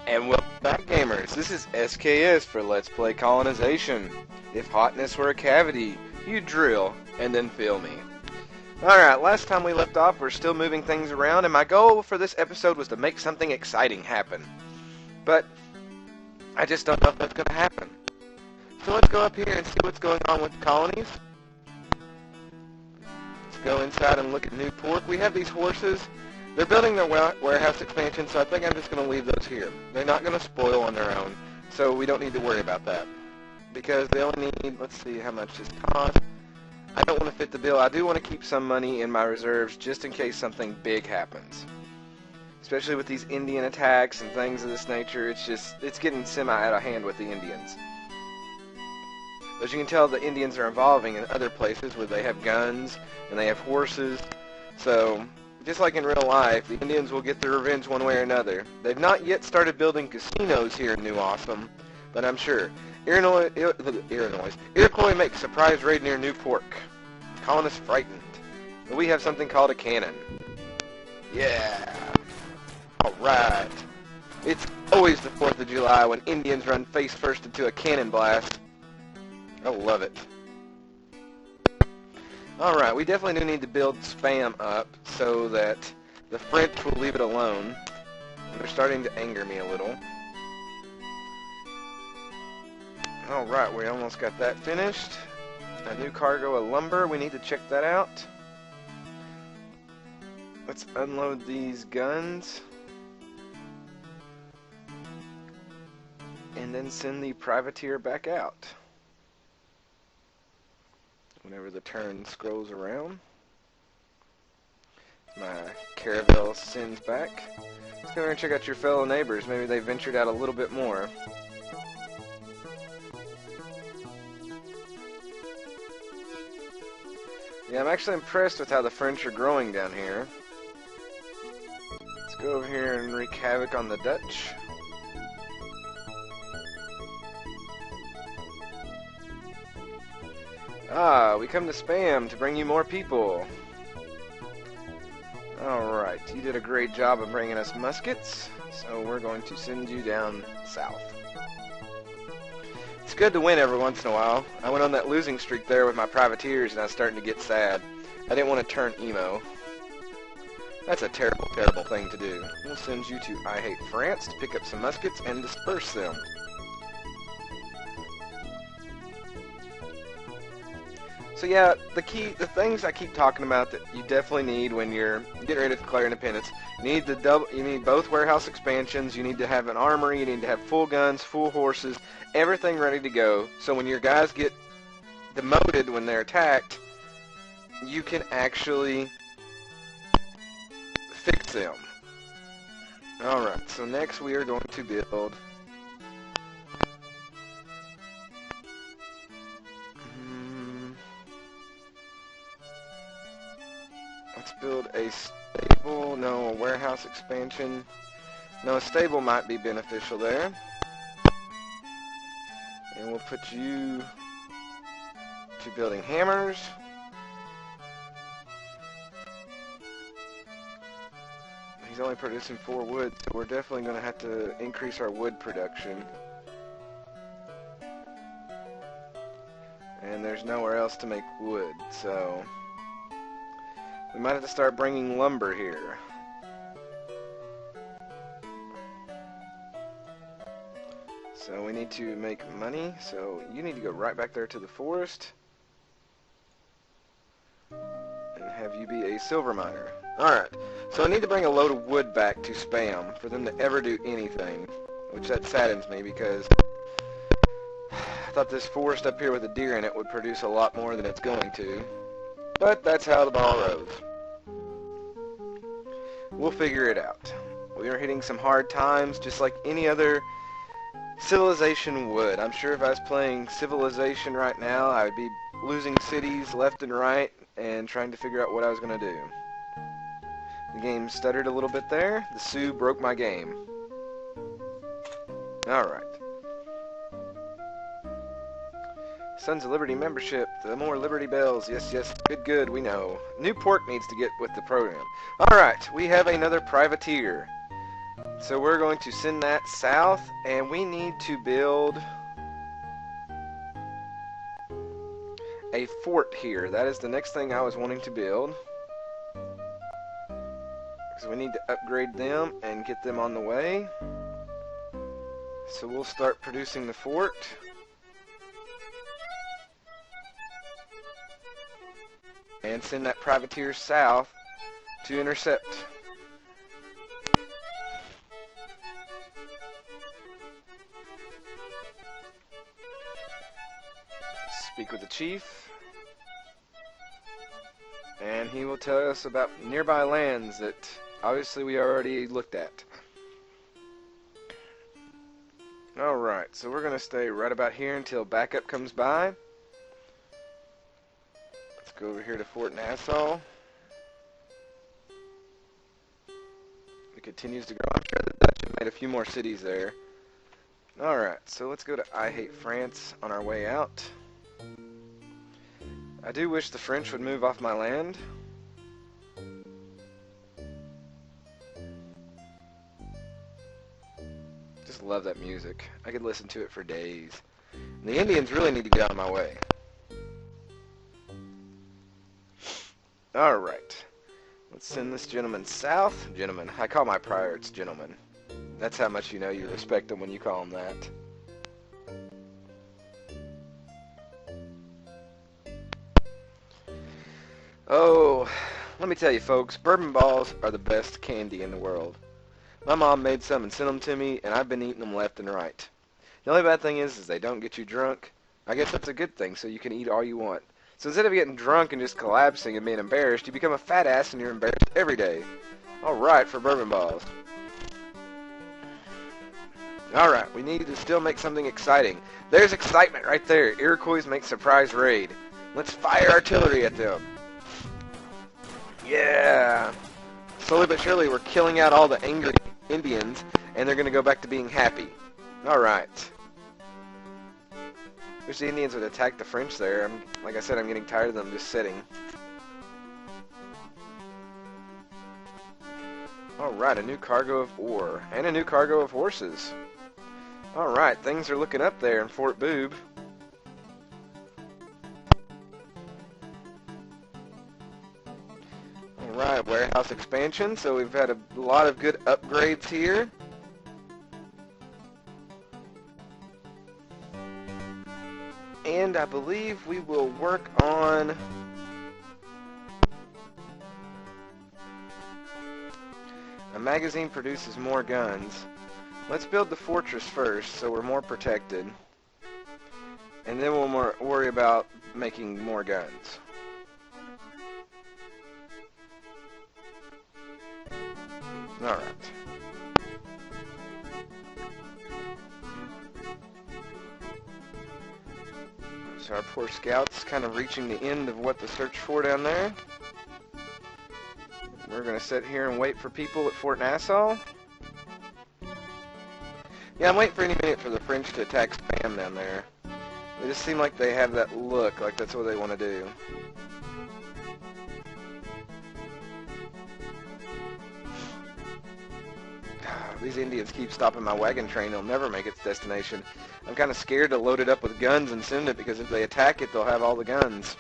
And welcome back, gamers. This is SKS for Let's Play Colonization. If hotness were a cavity, you'd drill and then fill me. Alright, last time we left off, we're still moving things around, and my goal for this episode was to make something exciting happen. But I just don't know if that's going to happen. So let's go up here and see what's going on with the colonies. Let's go inside and look at Newport. We have these horses. They're building their warehouse expansion, so I think I'm just going to leave those here. They're not going to spoil on their own, so we don't need to worry about that. Because they only need, let's see how much this costs. I don't want to fit the bill. I do want to keep some money in my reserves just in case something big happens. Especially with these Indian attacks and things of this nature, it's getting semi out of hand with the Indians. As you can tell, the Indians are evolving in other places where they have guns and they have horses, so just like in real life, the Indians will get their revenge one way or another. They've not yet started building casinos here in New Awesome, but I'm sure. Iroquois makes surprise raid near Newport. Colonists frightened. But we have something called a cannon. Yeah! Alright. It's always the 4th of July when Indians run face first into a cannon blast. I love it. Alright, we definitely do need to build spam up so that the French will leave it alone. They're starting to anger me a little. Alright, we almost got that finished. A new cargo of lumber, we need to check that out. Let's unload these guns. And then send the privateer back out. Whenever the turn scrolls around. My caravel sends back. Let's go over and check out your fellow neighbors. Maybe they ventured out a little bit more. Yeah, I'm actually impressed with how the French are growing down here. Let's go over here and wreak havoc on the Dutch. Ah, we come to spam to bring you more people. Alright, you did a great job of bringing us muskets, so we're going to send you down south. It's good to win every once in a while. I went on that losing streak there with my privateers and I was starting to get sad. I didn't want to turn emo. That's a terrible, terrible thing to do. We'll send you to I Hate France to pick up some muskets and disperse them. So yeah, the things I keep talking about that you definitely need when you're getting ready to declare independence. You need both warehouse expansions. You need to have an armory. You need to have full guns, full horses, everything ready to go. So when your guys get demoted when they're attacked, you can actually fix them. All right. So next we are going to build. Let's build a stable, no, a warehouse expansion. No, a stable might be beneficial there. And we'll put you to building hammers. He's only producing 4 wood, so we're definitely going to have to increase our wood production. And there's nowhere else to make wood, so we might have to start bringing lumber here. So we need to make money, so you need to go right back there to the forest and have you be a silver miner. Alright, so I need to bring a load of wood back to spam for them to ever do anything, which that saddens me because I thought this forest up here with a deer in it would produce a lot more than it's going to. But that's how the ball rolls. We'll figure it out. We are hitting some hard times just like any other civilization would. I'm sure if I was playing Civilization right now, I would be losing cities left and right and trying to figure out what I was going to do. The game stuttered a little bit there. The Sioux broke my game. Alright. Sons of Liberty membership, the more Liberty Bells. Yes, yes, good, good, we know. Newport needs to get with the program. Alright, we have another privateer. So we're going to send that south, and we need to build a fort here. That is the next thing I was wanting to build. Because we need to upgrade them and get them on the way. So we'll start producing the fort. And send that privateer south to intercept. Speak with the chief. And he will tell us about nearby lands that obviously we already looked at. Alright, so we're going to stay right about here until backup comes by. Let's go over here to Fort Nassau. It continues to grow. I'm sure the Dutch have made a few more cities there. Alright, so let's go to I Hate France on our way out. I do wish the French would move off my land. Just love that music. I could listen to it for days. And the Indians really need to get out of my way. Alright. Let's send this gentleman south. Gentleman. I call my pirates gentlemen. That's how much you know you respect them when you call them that. Oh, let me tell you folks, bourbon balls are the best candy in the world. My mom made some and sent them to me, and I've been eating them left and right. The only bad thing is they don't get you drunk. I guess that's a good thing, so you can eat all you want. So instead of getting drunk and just collapsing and being embarrassed, you become a fat ass and you're embarrassed every day. Alright, for bourbon balls. Alright, we need to still make something exciting. There's excitement right there. Iroquois make surprise raid. Let's fire artillery at them. Yeah. Slowly but surely we're killing out all the angry Indians, and they're going to go back to being happy. Alright. Wish the Indians would attack the French there. Like I said, I'm getting tired of them just sitting. Alright, a new cargo of ore. And a new cargo of horses. Alright, things are looking up there in Fort Boob. Alright, warehouse expansion. So we've had a lot of good upgrades here. And I believe we will work on a magazine produces more guns. Let's build the fortress first so we're more protected. And then we'll worry about making more guns. Alright. So our poor scout's kind of reaching the end of what to search for down there. We're going to sit here and wait for people at Fort Nassau. Yeah, I'm waiting for any minute for the French to attack Spam down there. They just seem like they have that look, like that's what they want to do. These Indians keep stopping my wagon train. They'll never make its destination. I'm kind of scared to load it up with guns and send it, because if they attack it, they'll have all the guns.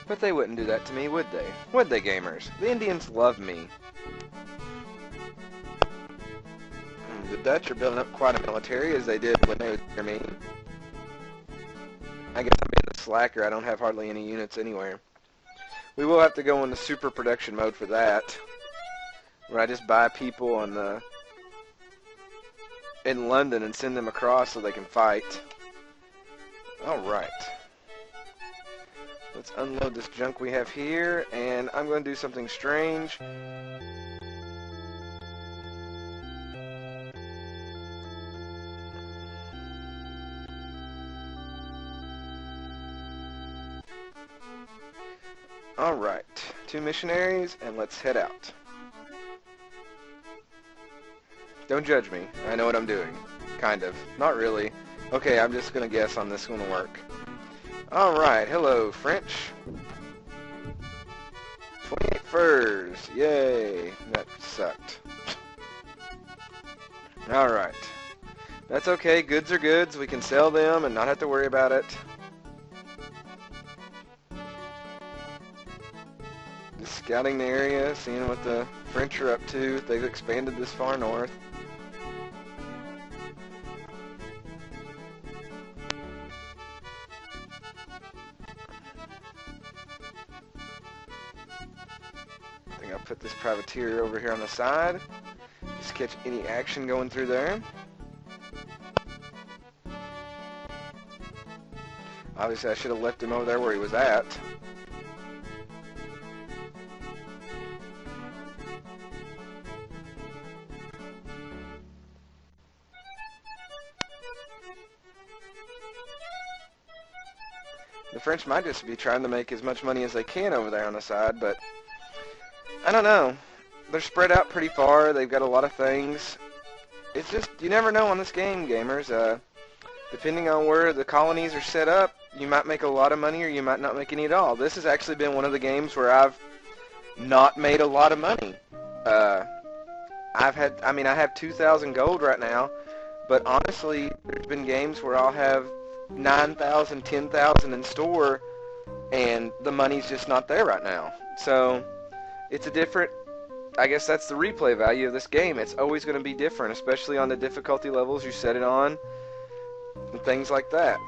But they wouldn't do that to me, would they? Would they, gamers? The Indians love me. The Dutch are building up quite a military, as they did when they were near me. I guess I'm being a slacker. I don't have hardly any units anywhere. We will have to go into super production mode for that, where I just buy people in London and send them across so they can fight. Alright. Let's unload this junk we have here, and I'm going to do something strange. Alright, 2 missionaries, and let's head out. Don't judge me. I know what I'm doing. Kind of. Not really. Okay, I'm just going to guess on this one will work. Alright, hello, French. furs. Yay. That sucked. Alright. That's okay. Goods are goods. We can sell them and not have to worry about it. Just scouting the area, seeing what the French are up to. They've expanded this far north. I think I'll put this privateer over here on the side. Just catch any action going through there. Obviously I should have left him over there where he was at. The French might just be trying to make as much money as they can over there on the side, but I don't know. They're spread out pretty far. They've got a lot of things. It's just, you never know on this game, gamers. Depending on where the colonies are set up, you might make a lot of money or you might not make any at all. This has actually been one of the games where I've not made a lot of money. I have 2,000 gold right now, but honestly, there's been games where I'll have 9,000, 10,000 in store, and the money's just not there right now. So, it's a different, I guess that's the replay value of this game. It's always going to be different, especially on the difficulty levels you set it on, and things like that.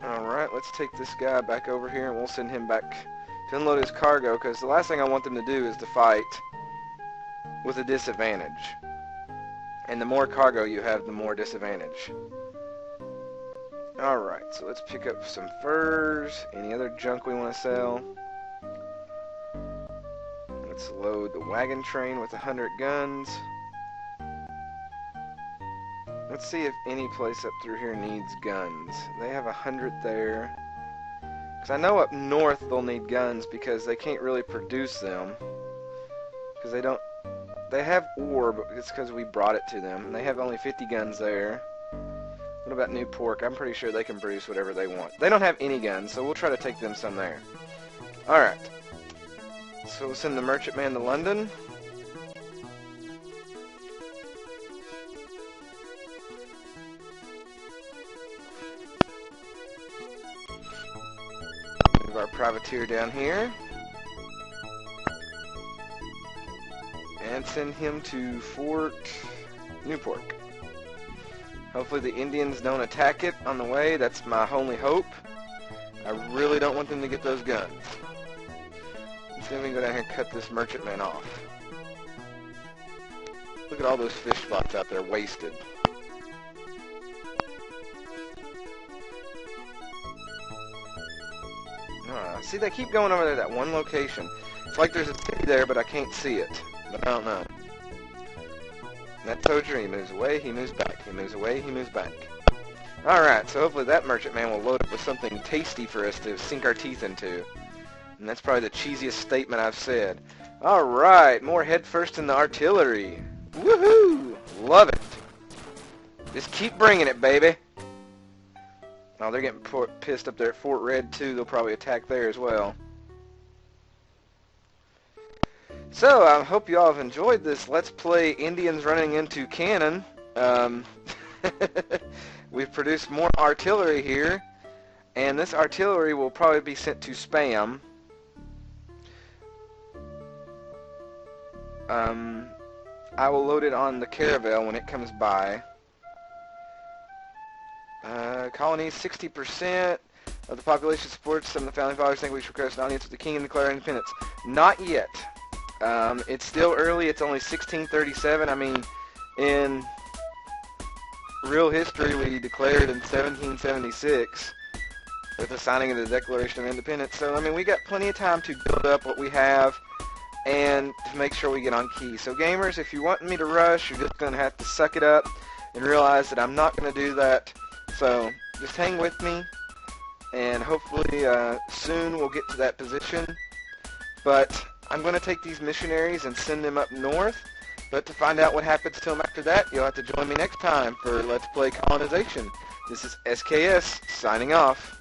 Alright, let's take this guy back over here, and we'll send him back to unload his cargo, because the last thing I want them to do is to fight with a disadvantage. And the more cargo you have, the more disadvantage. Alright, so let's pick up some furs, any other junk we want to sell. Let's load the wagon train with 100 guns. Let's see if any place up through here needs guns. They have 100 there. Because I know up north they'll need guns because they can't really produce them. Because they don't... They have ore, but it's because we brought it to them. And they have only 50 guns there. What about Newport? I'm pretty sure they can produce whatever they want. They don't have any guns, so we'll try to take them some there. Alright. So we'll send the merchantman to London. Move our privateer down here. And send him to Fort Newport. Hopefully the Indians don't attack it on the way. That's my only hope. I really don't want them to get those guns. Let's see if we can go down here and cut this merchantman off. Look at all those fish spots out there wasted. See, they keep going over there, that one location. It's like there's a city there, but I can't see it. But I don't know. And that soldier, he moves away, he moves back. He moves away, he moves back. Alright, so hopefully that merchantman will load up with something tasty for us to sink our teeth into. And that's probably the cheesiest statement I've said. Alright, more head first in the artillery. Woohoo! Love it. Just keep bringing it, baby. Oh, they're getting pissed up there at Fort Red, too. They'll probably attack there as well. So, I hope you all have enjoyed this Let's Play Indians Running into Cannon. We've produced more artillery here, and this artillery will probably be sent to Spam. I will load it on the caravel when it comes by. Colonies, 60% of the population supports. Some of the founding fathers think we should request an audience with the king and declare independence. Not yet. It's still early. It's only 1637. I mean, in real history, we declared in 1776 with the signing of the Declaration of Independence. So, I mean, we got plenty of time to build up what we have and to make sure we get on key. So, gamers, if you want me to rush, you're just going to have to suck it up and realize that I'm not going to do that. So, just hang with me, and hopefully soon we'll get to that position. But I'm going to take these missionaries and send them up north. But to find out what happens to them after that, you'll have to join me next time for Let's Play Colonization. This is SKS, signing off.